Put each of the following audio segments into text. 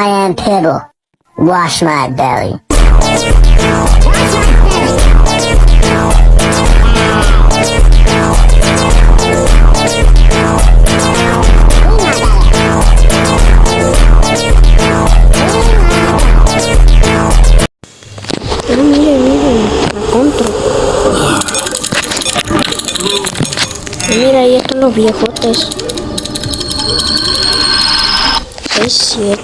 I am Pibble. Wash my belly. Miren, la contra. Mira, ahí están los viejotes. 6, 7.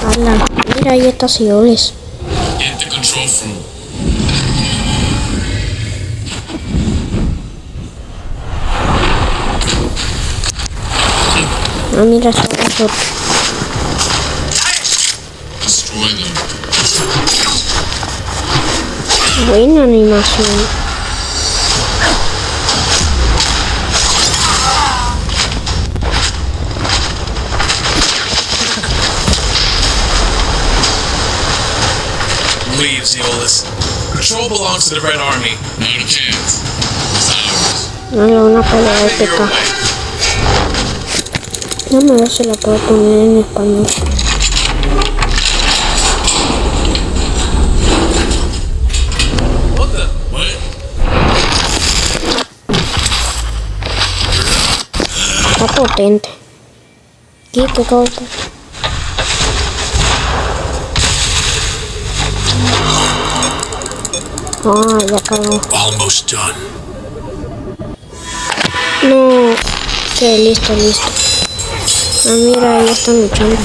Ala, mira, ahí está Sioles. Ah, mira, está otro. Buena animación. Leave, Zeolus. Control belongs to the Red Army. Not a chance. It's ours. No, una pelea de Your PK. way. No me ver si la puedo poner en español. What the? What? Está potente. ¿Qué cosa? Ah, ya cagó. Almost done. No. Que listo. Ah, mira, ahí están luchando.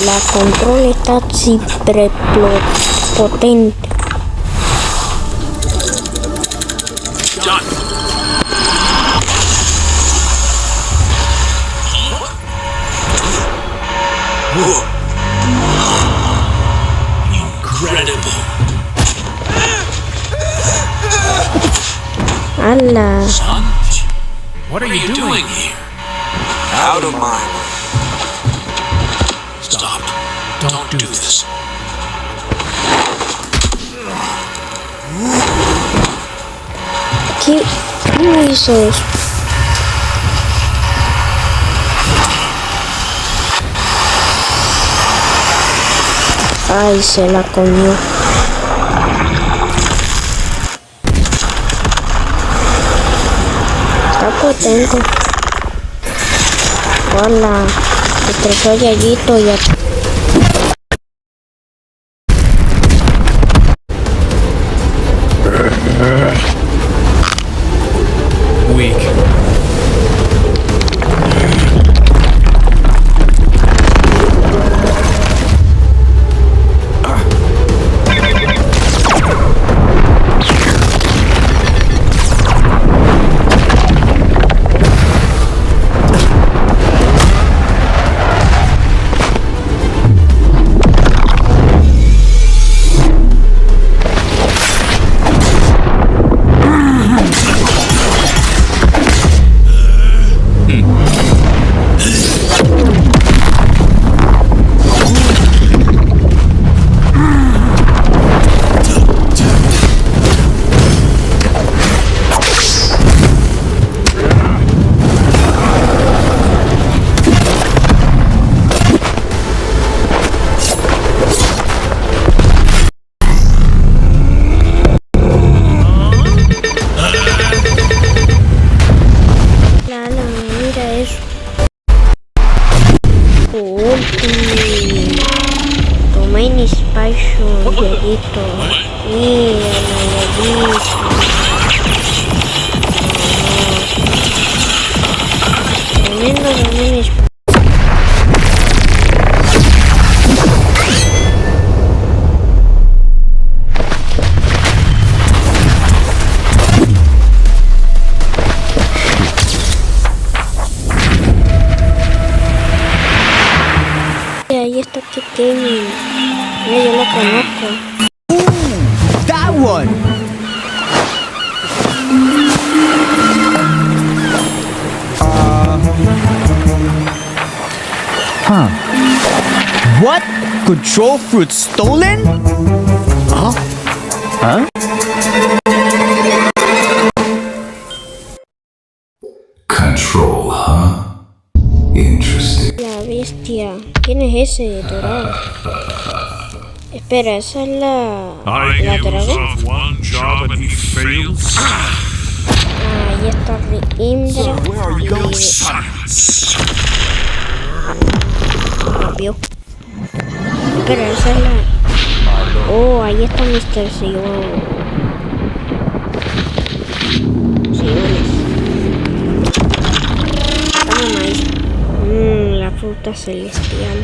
La control está siempre potente. Done. Whoa. Incredible. ¡Hala! Son, what are you doing here? Out of my way. Stop. Don't do this. ¿Cómo hizo eso? Ay, se la comió. Está potente. Hola. Destrozó el gallito y aquí. Weak. Toma inspiration, Dieguito. Mira, Dieguito. Tremendo inspiration. Ahí está pequeño. Mira, yo lo conozco. That one! What? Control fruit stolen? Huh? Huh? Control, huh? Interesting. La bestia. ¿Quién es ese dorado? Espera, esa es la dragón. one job and he fails. Ahí está Indra. Vio. Espera, esa es la... Oh, ahí está Mr. Sion. Siones. Toma maíz. La fruta celestial.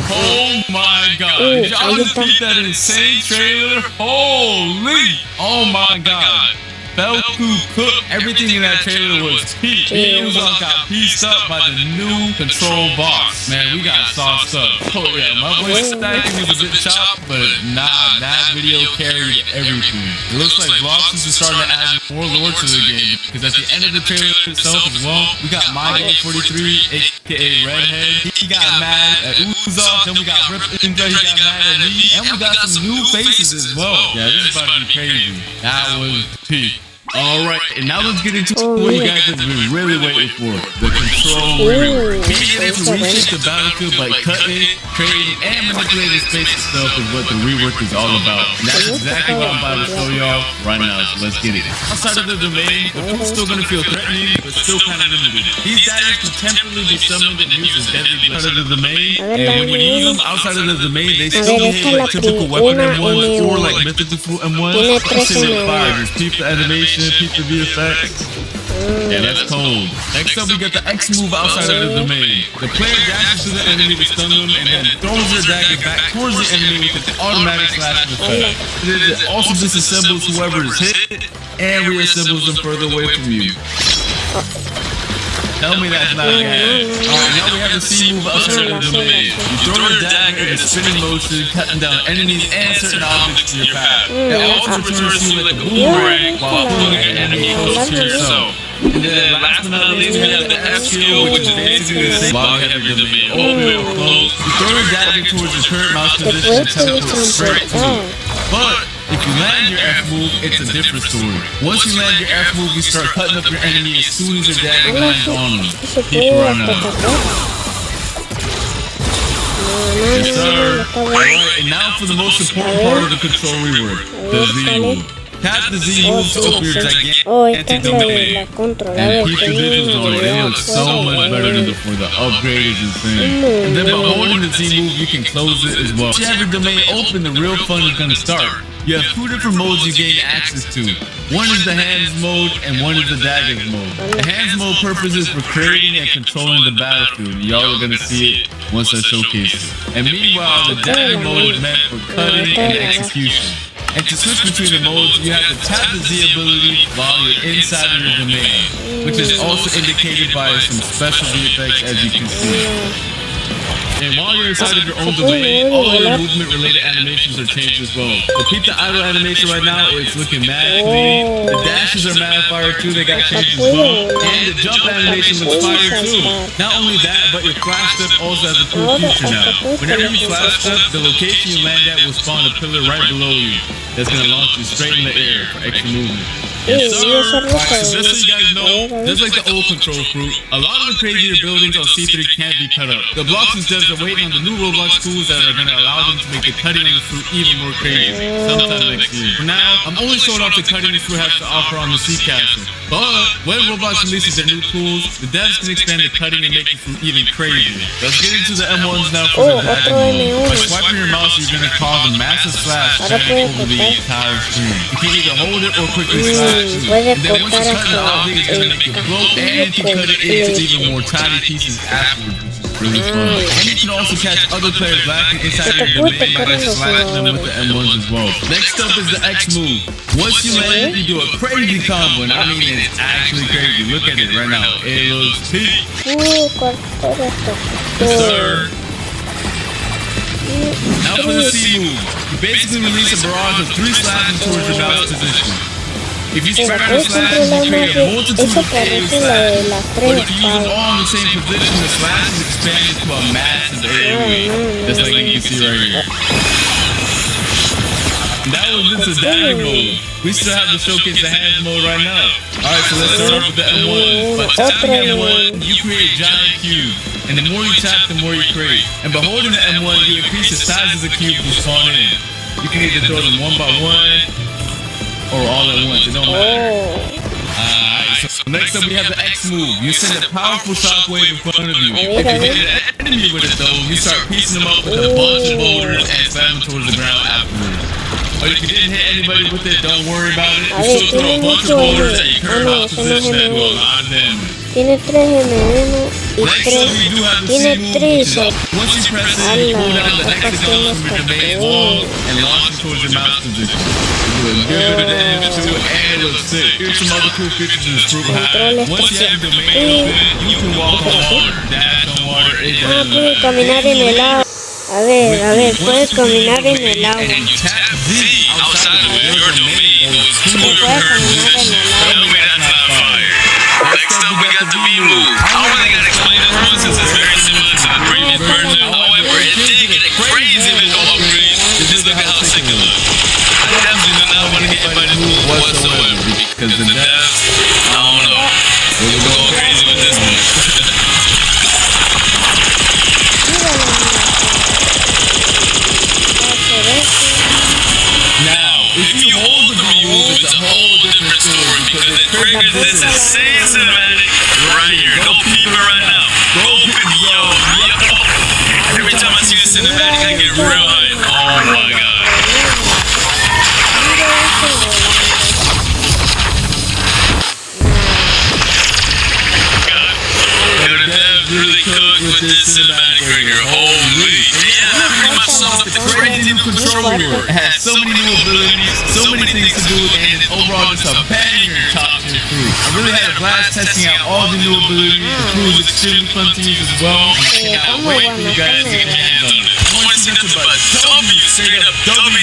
Oh my god. Did y'all just beat that insane trailer? Holy! Oh my god. Belku cooked everything in that trailer was peak. He got pieced up by the new control box. Man, we got sauced up. Oh yeah, my voice stacking was a bit chopped, but nah, that video carried everything. It looks like Bloxus is starting to add more lore to the game, because at the end of the trailer itself as well, we got MyGo43, aka Redhead. He got mad at Uzoff, then we got Rip Indra, he got mad at me, and we got some new faces as well. Yeah, this is about to be crazy. That was peak. Alright, and now let's get into what you guys have been really waiting for. The control rework. Being able to reshape the battlefield by cutting, trading, and manipulating space itself is what the rework is all about. And that's exactly what I'm about to show y'all right now, so let's get it. Outside of the domain, the food's still gonna feel threatening, but still kind of limited. These daggers can temporarily be summoned and used as deadly outside of the domain, and when you use them outside of the domain, they still behave like typical weapon M1s or like mythical M1s. Same with fire, just keep the animation, keep the VFX. Yeah, that's cold. Next up, we got the X move outside of the domain. The player dashes to the enemy to stun them and then throws their dagger back towards the enemy with an automatic slashing effect. It also disassembles whoever is hit and reassembles them further away from you. Tell me that's not bad. Alright, now we have the C move outside of the domain. You throw your dagger in a spinning motion, cutting down enemies and certain objects in your path. It also returns you like a boomerang while pulling an enemy close to yourself. And then last but not least, we have the F skill, which is basically the same while you have your domain open or closed. You throw your dagger towards your current mouse position and teleport straight through. But if you land your F move, it's a different story. Once you land your F move, you start cutting up your enemy as soon as your dagger lands on them. Keep running out. Yes, sir. Alright, and now for the most important part of the control rework, the Z move. Tap the Z move to open your gigantic domain and keep the visuals on it. It looks so much better than before. The upgrade is insane. And then by holding the Z move, you can close it as well. Once you have your domain open, the real fun is going to start. You have two different modes you gain access to. One is the hands mode and one is the daggers mode. The hands mode purpose is for creating and controlling the battlefield. Y'all are going to see it once I showcase it. And meanwhile, the dagger mode is meant for cutting and execution. And to switch between the modes, you have to tap the Z ability while you're inside of your domain, which is also indicated by some special VFX as you can see. And while you're inside of your own domain, all your movement-related animations are changed as well. So keep the idle animation right now, it's looking mad clean. The dashes are mad fire too, they got changed as well. And the jump animation looks fire too. Not only that, but your flash step also has a cool feature now. Whenever you flash step, the location you land at will spawn a pillar right below you. That's gonna launch you straight in the air for extra movement. Yes, sir. Alright, so just so you guys know, just like the old control fruit, a lot of the crazier buildings on C3 can't be cut up. The Bloxus devs are waiting on the new Roblox tools that are gonna allow them to make the cutting of the fruit even more crazy sometime next year. For now, I'm only showing off the cutting the fruit has to offer on the Sea Castle. But when Roblox releases their new tools, the devs can expand the cutting and make the fruit even crazier. Let's get into the M1s now for the dragon mode. By swiping your mouse, you're gonna cause a massive splash spreading over the entire screen. You can either hold it or quickly slash. And then once you cut the object, it's gonna make it float and you can cut it into even more tiny pieces afterwards, which is really fun. And you can also catch other players lacking inside of your domain by slashing them with the M1s as well. Next up is the X move. Once you land it, you do a crazy combo, and I mean it's actually crazy. Look at it right now. It looks peak. Yes, sir. Now for the C move. You basically release a barrage of 3 slashes towards your mouse position. If you spread out the slashes, you create a multitude of aerial slashes. But if you use them all in the same position, the slashes expand into a massive area, just like you can see right here. That was just a dynamic mode. We still have the showcase the hands mode right now. Alright, so let's start off with the M1. By tapping M1, you create giant cubes. And the more you tap, the more you create. And by holding the M1, you increase the size of the cube you spawn in. You can either throw them one by one or all at once. It don't matter. Alright, so next up we have the X move. You send a powerful shockwave in front of you. If you hit an enemy with it though, you start piecing them up with a bunch of boulders and spam them towards the ground afterwards. Or if you didn't hit anybody with it, don't worry about it. You still throw a bunch of boulders at your current out position and do a lot of damage. Tiene 3 M1 y 3. Tiene 3. Once you press it, you pull down the hexagon from your domain wall and launch it towards your mouse position. You do a good bit of damage to it and it looks sick. Here's some other cool features in this group high. Once you have your domain open, you can walk on water, dash on water, it doesn't puede caminar en el agua. A ver, puede caminar en el agua. And you tap Z outside of your domain, it goes to your current position. Tell me that's not fire. Next up, we got the V move. I don't really gotta explain this one since it's very similar to the previous version. However, it did get a crazy visual upgrade. Just look at how sick it looks. I definitely do not want to get hit by this move whatsoever because the death, I don't know. We're going crazy with this one. Now, if you hold the V move, it's a whole different story because it triggers this insane cinematic right here. Go peep it right now. Go peep it, yo. Every time I see the cinematic, I get real hyped. Oh my god. Yo, the devs really cooked with this cinematic right here. Holy. Yeah, that pretty much sums up the crazy new control reward. It has so many new abilities, so many things to do, and it's overall just a banger top tier crew. I really had a blast testing out all the new abilities. The crew is extremely fun to use as well. I cannot wait for you guys to get your hands on it. I want to see nothing but W, straight up W